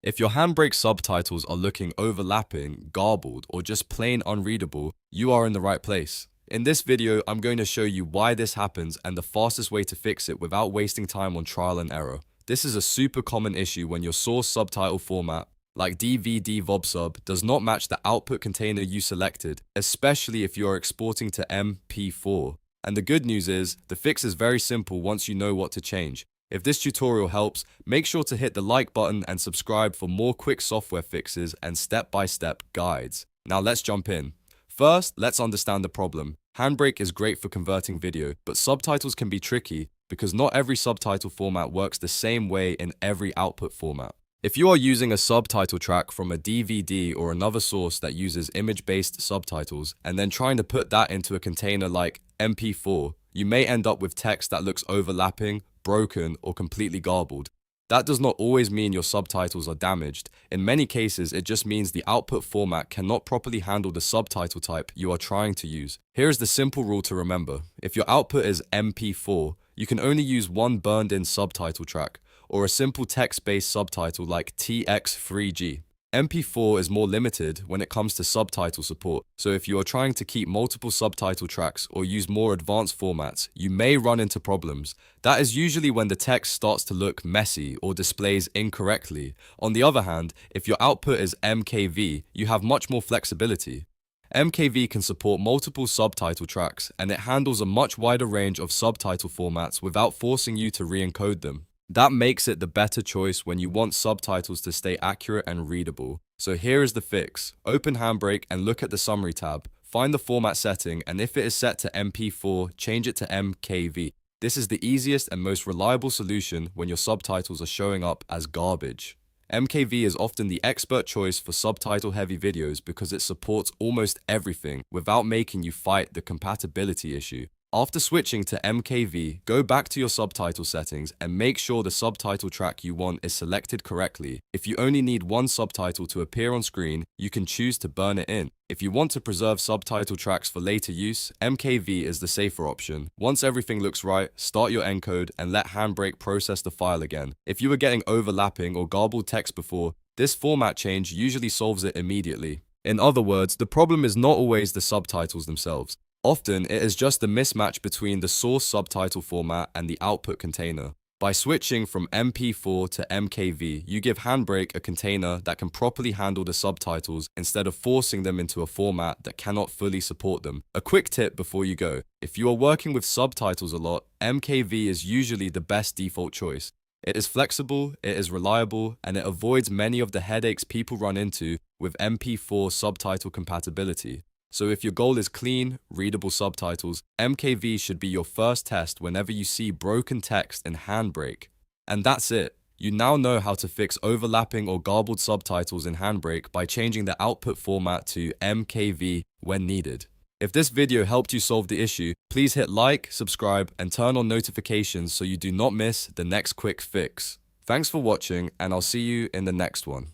If your HandBrake subtitles are looking overlapping, garbled, or just plain unreadable, you are in the right place. In this video, I'm going to show you why this happens and the fastest way to fix it without wasting time on trial and error. This is a super common issue when your source subtitle format, like DVD VOBSUB, does not match the output container you selected, especially if you are exporting to MP4. And the good news is, the fix is very simple once you know what to change. If this tutorial helps, make sure to hit the like button and subscribe for more quick software fixes and step-by-step guides. Now let's jump in. First, let's understand the problem. HandBrake is great for converting video, but subtitles can be tricky because not every subtitle format works the same way in every output format. If you are using a subtitle track from a DVD or another source that uses image-based subtitles and then trying to put that into a container like MP4, you may end up with text that looks overlapping, broken, or completely garbled. That does not always mean your subtitles are damaged. In many cases, it just means the output format cannot properly handle the subtitle type you are trying to use. Here is the simple rule to remember. If your output is MP4, you can only use one burned-in subtitle track, or a simple text-based subtitle like TX3G. MP4 is more limited when it comes to subtitle support, so if you are trying to keep multiple subtitle tracks or use more advanced formats, you may run into problems. That is usually when the text starts to look messy or displays incorrectly. On the other hand, if your output is MKV, you have much more flexibility. MKV can support multiple subtitle tracks, and it handles a much wider range of subtitle formats without forcing you to re-encode them. That makes it the better choice when you want subtitles to stay accurate and readable. So here is the fix. Open HandBrake and look at the Summary tab. Find the format setting, and if it is set to MP4, change it to MKV. This is the easiest and most reliable solution when your subtitles are showing up as garbage. MKV is often the expert choice for subtitle-heavy videos because it supports almost everything without making you fight the compatibility issue. After switching to MKV, go back to your subtitle settings and make sure the subtitle track you want is selected correctly. If you only need one subtitle to appear on screen, you can choose to burn it in. If you want to preserve subtitle tracks for later use, MKV is the safer option. Once everything looks right, start your encode and let HandBrake process the file again. If you were getting overlapping or garbled text before, this format change usually solves it immediately. In other words, the problem is not always the subtitles themselves. Often, it is just the mismatch between the source subtitle format and the output container. By switching from MP4 to MKV, you give HandBrake a container that can properly handle the subtitles instead of forcing them into a format that cannot fully support them. A quick tip before you go: if you are working with subtitles a lot, MKV is usually the best default choice. It is flexible, it is reliable, and it avoids many of the headaches people run into with MP4 subtitle compatibility. So if your goal is clean, readable subtitles, MKV should be your first test whenever you see broken text in HandBrake. And that's it. You now know how to fix overlapping or garbled subtitles in HandBrake by changing the output format to MKV when needed. If this video helped you solve the issue, please hit like, subscribe, and turn on notifications so you do not miss the next quick fix. Thanks for watching, and I'll see you in the next one.